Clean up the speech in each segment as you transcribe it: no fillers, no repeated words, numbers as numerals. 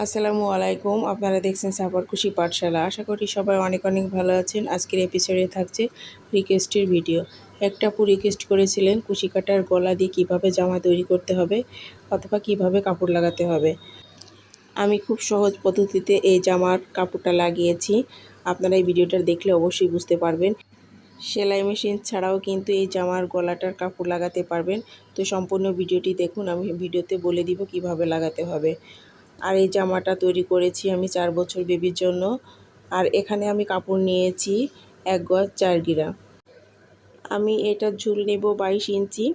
আসসালামু আলাইকুম। আপনারা দেখছেন সাবার খুশি পাঠশালা। আশা করি সবাই অনেক অনেক ভালো আছেন। আজকের এপিসোডে থাকছে রিকোয়েস্টের ভিডিও। একটা আপু রিকোয়েস্ট করেছিলেন কুশি কাটার গলা দিয়ে কীভাবে জামা তৈরি করতে হবে অথবা কিভাবে কাপড় লাগাতে হবে। আমি খুব সহজ পদ্ধতিতে এই জামার কাপড়টা লাগিয়েছি। আপনারা এই ভিডিওটা দেখলে অবশ্যই বুঝতে পারবেন। সেলাই মেশিন ছাড়াও কিন্তু এই জামার গলাটার কাপড় লাগাতে পারবেন। তো সম্পূর্ণ ভিডিওটি দেখুন, আমি ভিডিওতে বলে দিব কিভাবে লাগাতে হবে। আর এই জামাটা তৈরি করেছি আমি 4 বছর বেবির জন্য। আর এখানে আমি কাপড় নিয়েছি 1 গজ 4 গিরা। আমি এটা ঝুল নেব 22 ইঞ্চি,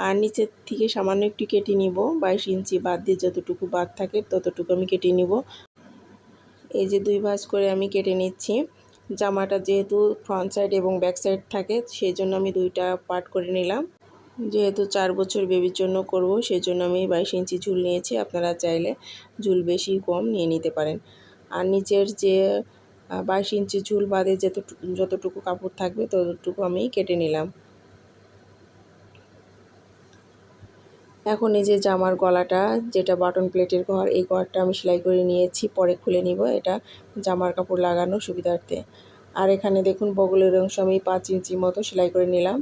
আর নিচের থেকে সামান্য একটু কেটে নিব। 22 ইঞ্চি বাদ দিয়ে যতটুকু বাদ থাকে ততটুকু আমি কেটে নিব। এই যে 2 ভাঁজ করে আমি কেটে নিচ্ছি। জামাটা যেহেতু ফ্রন্ট সাইড এবং ব্যাক সাইড থাকে সেই জন্য আমি 2টা পার্ট করে নিলাম। যেহেতু 4 বছর বেবির জন্য করব সেজন্য আমি 22 ইঞ্চি ঝুল নিয়েছি। আপনারা চাইলে ঝুল বেশি কম নিয়ে নিতে পারেন। আর নিচের যে 22 ইঞ্চি ঝুল বাদে যতটুকু কাপড় থাকবে ততটুকু আমি কেটে নিলাম। এখন এই যে জামার গলাটা যেটা বাটন প্লেটের ঘর, এই ঘরটা আমি সেলাই করে নিয়েছি, পরে খুলে নিব এটা জামার কাপড় লাগানোর সুবিধার্থে। আর এখানে দেখুন বগলের অংশ আমি 5 ইঞ্চি মতো সেলাই করে নিলাম।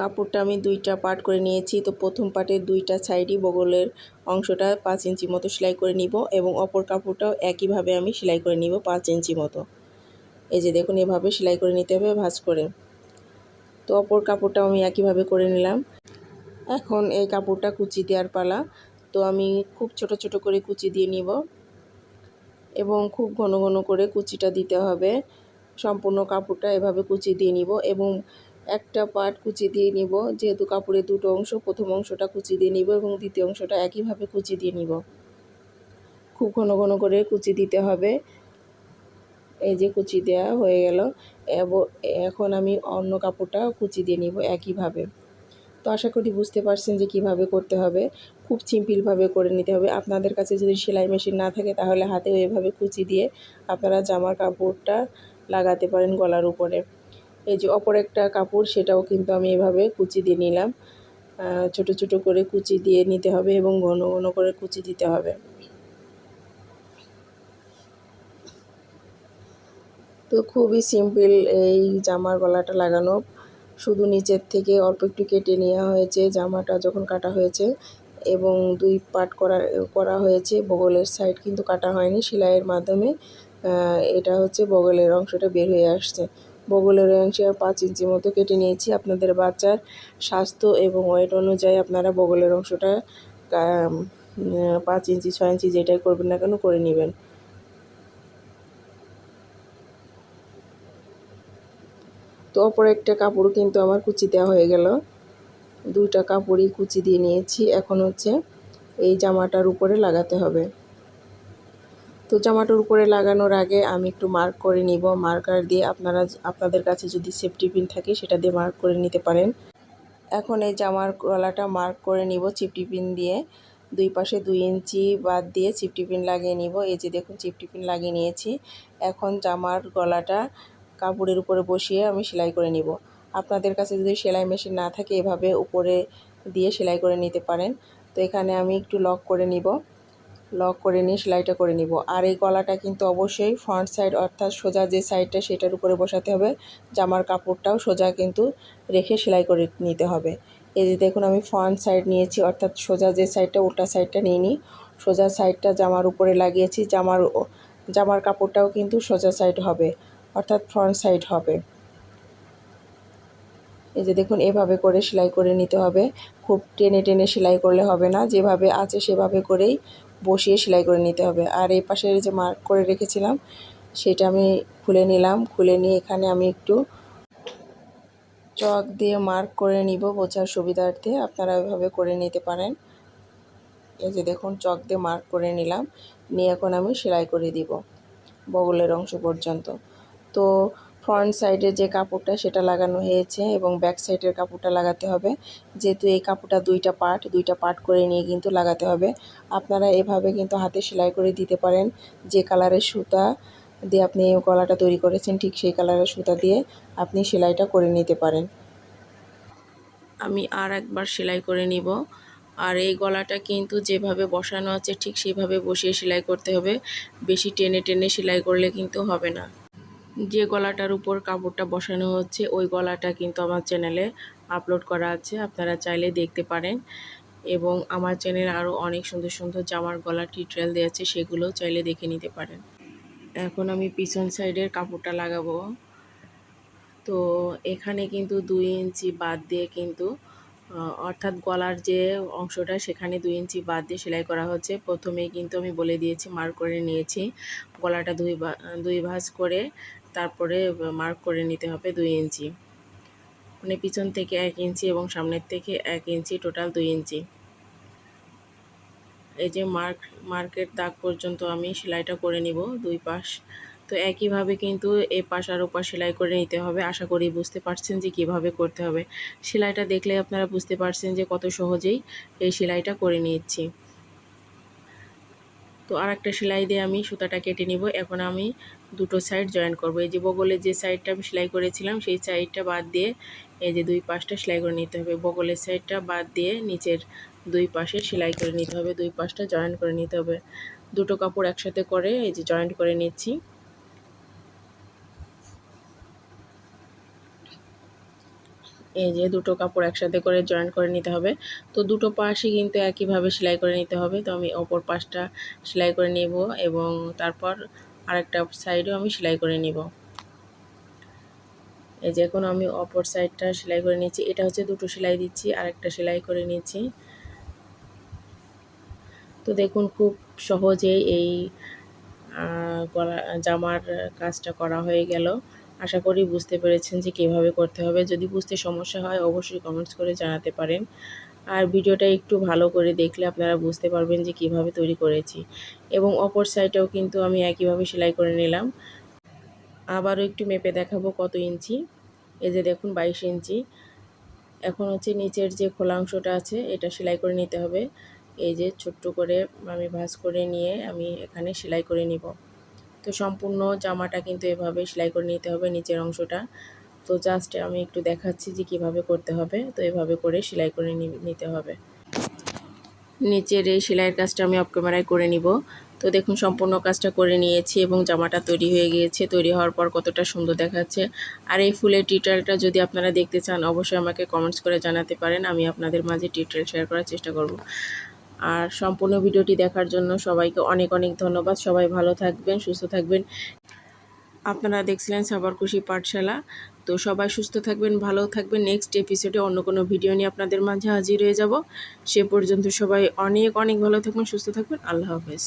কাপড়টা আমি 2টা পার্ট করে নিয়েছি। তো প্রথম পার্টের 2টা সাইডই বগলের অংশটা 5 ইঞ্চি মতো সেলাই করে নিব এবং অপর কাপড়টাও একইভাবে আমি সেলাই করে নিব 5 ইঞ্চি মতো। এই যে দেখুন এভাবে সেলাই করে নিতে হবে ভাঁজ করে। তো অপর কাপড়টাও আমি একইভাবে করে নিলাম। এখন এই কাপড়টা কুচি দেওয়ার পালা। তো আমি খুব ছোট ছোট করে কুচি দিয়ে নিব এবং খুব ঘন ঘন করে কুচিটা দিতে হবে। সম্পূর্ণ কাপড়টা এভাবে কুচি দিয়ে নিব এবং একটা পার্ট কুচি দিয়ে নিব। যেহেতু কাপড়ের 2টো অংশ, প্রথম অংশটা কুচি দিয়ে নিব এবং দ্বিতীয় অংশটা একইভাবে কুচি দিয়ে নিব। খুব ঘন ঘন করে কুচি দিতে হবে। এই যে কুচি দেওয়া হয়ে গেল। এখন আমি অন্য কাপড়টা কুচি দিয়ে নিব একইভাবে। তো আশা করি বুঝতে পারছেন যে কিভাবে করতে হবে। খুব সিম্পলভাবে করে নিতে হবে। আপনাদের কাছে যদি সেলাই মেশিন না থাকে তাহলে হাতেও এভাবে কুচি দিয়ে আপনারা জামার কাপড়টা লাগাতে পারেন গলার উপরে। এই যে অপর একটা কাপড় সেটাও কিন্তু আমি এভাবে কুচি দিয়ে নিলাম। ছোট ছোট করে কুচি দিয়ে নিতে হবে এবং ঘন ঘন করে কুচি দিতে হবে। তো খুবই সিম্পল এই জামার গলাটা লাগানো। শুধু নিচের থেকে অল্প একটু কেটে নেওয়া হয়েছে জামাটা যখন কাটা হয়েছে এবং 2 পার্ট করা হয়েছে। বগলের সাইড কিন্তু কাটা হয়নি, সেলাইয়ের মাধ্যমে এটা হচ্ছে বগলের অংশটা বের হয়ে আসছে। বগলের অংশে 5 ইঞ্চি মতো কেটে নিয়েছি। আপনাদের বাচ্চার স্বাস্থ্য এবং ওয়েট অনুযায়ী আপনারা বগলের অংশটা 5 ইঞ্চি 6 ইঞ্চি যেটাই করবেন না কেন করে নেবেন। তো অপর একটা কাপড় কিন্তু আমার কুচি দেওয়া হয়ে গেল। 2টা কাপড়ই কুচি দিয়ে নিয়েছি। এখন হচ্ছে এই জামাটার উপরে লাগাতে হবে। তো জামাটার উপরে লাগানোর আগে আমি একটু মার্ক করে নিব। মার্কার দিয়ে আপনাদের কাছে যদি সেফটি পিন থাকে সেটা দিয়ে মার্ক করে নিতে পারেন। এখন এই জামার গলাটা মার্ক করে নিব সেফটি পিন দিয়ে। 2 পাশে 2 ইঞ্চি বাদ দিয়ে সেফটি পিন লাগিয়ে নিব। এই যে দেখুন সেফটি পিন লাগিয়ে নিয়েছি। এখন জামার গলাটা কাপড়ের উপরে বসিয়ে আমি সেলাই করে নিব। আপনাদের কাছে যদি সেলাই মেশিন না থাকে এভাবে উপরে দিয়ে সেলাই করে নিতে পারেন। তো এখানে আমি একটু লক করে নিব। লক করে নিয়ে সেলাইটা করে নিব। আর এই গলাটা কিন্তু অবশ্যই ফ্রন্ট সাইড অর্থাৎ সোজা যে সাইডটা সেটার উপরে বসাতে হবে। জামার কাপড়টাও সোজা কিন্তু রেখে সেলাই করে নিতে হবে। এই যে দেখুন আমি ফ্রন্ট সাইড নিয়েছি অর্থাৎ সোজা যে সাইডটা উল্টা সাইডটা নিইনি। সোজা সাইডটা জামার উপরে লাগিয়েছি। জামার কাপড়টাও কিন্তু সোজা সাইড হবে অর্থাৎ ফ্রন্ট সাইড হবে। এই যে দেখুন এভাবে করে সেলাই করে নিতে হবে। খুব টেনে টেনে সেলাই করলে হবে না, যেভাবে আছে সেভাবে করেই বসিয়ে সেলাই করে নিতে হবে। আর এই পাশে যে মার্ক করে রেখেছিলাম সেটা আমি খুলে নিলাম। খুলে নিয়ে এখানে আমি একটু চক দিয়ে মার্ক করে নিব বোঝার সুবিধার্থে। আপনারা এভাবে করে নিতে পারেন। এই যে দেখুন চক দিয়ে মার্ক করে নিলাম। নিয়ে এখন আমি সেলাই করে দিব বগলের অংশ পর্যন্ত। তো ফ্রন্ট সাইডে যে কাপড়টা সেটা লাগানো হয়েছে এবং ব্যাক সাইডের কাপড়টা লাগাতে হবে। যেহেতু এই কাপড়টা 2টা পার্ট করে নিয়ে কিন্তু লাগাতে হবে। আপনারা এভাবে কিন্তু হাতে সেলাই করে দিতে পারেন। যে কালারের সুতা দিয়ে আপনি গলাটা তৈরি করেছেন ঠিক সেই কালারের সুতা দিয়ে আপনি সেলাইটা করে নিতে পারেন। আমি আর একবার সেলাই করে নিব। আর এই গলাটা কিন্তু যেভাবে বসানো আছে ঠিক সেইভাবে বসিয়ে সেলাই করতে হবে, বেশি টেনে টেনে সেলাই করলে কিন্তু হবে না। যে গলাটার উপর কাপড়টা বসানো হচ্ছে ওই গলাটা কিন্তু আমার চ্যানেলে আপলোড করা আছে, আপনারা চাইলে দেখতে পারেন। এবং আমার চ্যানেলে আরও অনেক সুন্দর সুন্দর জামার গলা টিউটোরিয়াল দেওয়া আছে, সেগুলোও চাইলে দেখে নিতে পারেন। এখন আমি পিছন সাইডের কাপড়টা লাগাবো। তো এখানে কিন্তু 2 ইঞ্চি বাদ দিয়ে কিন্তু অর্থাৎ গলার যে অংশটা সেখানে 2 ইঞ্চি বাদ দিয়ে সেলাই করা হচ্ছে। প্রথমেই কিন্তু আমি বলে দিয়েছি, মার্ক করে নিয়েছি। গলাটা দুই ভাঁজ করে তারপরে মার্ক করে নিতে হবে 2 ইঞ্চি, মানে পিছন থেকে 1 ইঞ্চি এবং সামনের থেকে 1 ইঞ্চি, টোটাল 2 ইঞ্চি। এই যে মার্কের দাগ পর্যন্ত আমি সেলাইটা করে নিব 2 পাশ। তো একইভাবে কিন্তু এ পাশ আর ও পাশ সেলাই করে নিতে হবে। আশা করি বুঝতে পারছেন যে কিভাবে করতে হবে। সেলাইটা দেখলে আপনারা বুঝতে পারছেন যে কত সহজেই এই সেলাইটা করে নিচ্ছি। তো আরেকটা সেলাই দিয়ে আমি সুতাটা কেটে নিব। এখন আমি দুটো সাইড জয়েন করব। এই যে বগলের যে সাইডটা আমি সেলাই করেছিলাম সেই সাইডটা বাদ দিয়ে এই যে 2 পাশটা সেলাই করে নিতে হবে। বগলের সাইডটা বাদ দিয়ে নিচের 2 পাশে সেলাই করে নিতে হবে, 2 পাশটা জয়েন করে নিতে হবে। দুটো কাপড় একসাথে করে এই যে জয়েন্ট করে নিচ্ছি। এই যে দুটো কাপড় একসাথে করে জয়েন করে নিতে হবে। তো দুটো পাশই কিন্তু একইভাবে সেলাই করে নিতে হবে। তো আমি অপর পাশটা সেলাই করে নেব এবং তারপর আরেকটা সাইডেও আমি সেলাই করে নিব। এই যে এখন আমি অপর সাইডটা সেলাই করে নিচ্ছি। এটা হচ্ছে দুটো সেলাই দিচ্ছি, আরেকটা সেলাই করে নিচ্ছি। তো দেখুন খুব সহজেই এই গলা জামার কাজটা করা হয়ে গেল। আশা করি বুঝতে পেরেছেন যে কীভাবে করতে হবে। যদি বুঝতে সমস্যা হয় অবশ্যই কমেন্টস করে জানাতে পারেন। আর ভিডিওটা একটু ভালো করে দেখলে আপনারা বুঝতে পারবেন যে কিভাবে তৈরি করেছি। এবং অপর সাইডেও কিন্তু আমি একইভাবে সেলাই করে নিলাম। আবারও একটু মেপে দেখাবো কত ইঞ্চি। এই যে দেখুন 22 ইঞ্চি। এখন হচ্ছে নিচের যে খোলা অংশটা আছে এটা সেলাই করে নিতে হবে। এই যে ছোট্ট করে আমি ভাঁজ করে নিয়ে আমি এখানে সেলাই করে নিব। তো সম্পূর্ণ জামাটা কিন্তু এভাবে সেলাই করে নিতে হবে নিচের অংশটা। তো জাস্ট আমি একটু দেখাচ্ছি যে কিভাবে করতে হবে। তো এভাবে করে সেলাই করে নিতে হবে। নিচের এই সেলাইয়ের কাজটা আমি অফ ক্যামেরায় করে নিব। তো দেখুন সম্পূর্ণ কাজটা করে নিয়েছি এবং জামাটা তৈরি হয়ে গিয়েছে। তৈরি হওয়ার পর কতটা সুন্দর দেখাচ্ছে। আর এই ফুলের টিউটোরিয়ালটা যদি আপনারা দেখতে চান অবশ্যই আমাকে কমেন্টস করে জানাতে পারেন, আমি আপনাদের মাঝে টিউটোরিয়াল শেয়ার করার চেষ্টা করব। আর সম্পূর্ণ ভিডিওটি দেখার জন্য সবাইকে অনেক অনেক ধন্যবাদ। সবাই ভালো থাকবেন, সুস্থ থাকবেন। আপনারা দেখছিলেন সবার খুশি পাঠশালা। তো সবাই সুস্থ থাকবেন, ভালো থাকবেন। নেক্সট এপিসোডে অন্য কোনো ভিডিও নিয়ে আপনাদের মাঝে হাজির হয়ে যাব। সে পর্যন্ত সবাই অনেক অনেক ভালো থাকবেন, সুস্থ থাকবেন। আল্লাহ হাফেজ।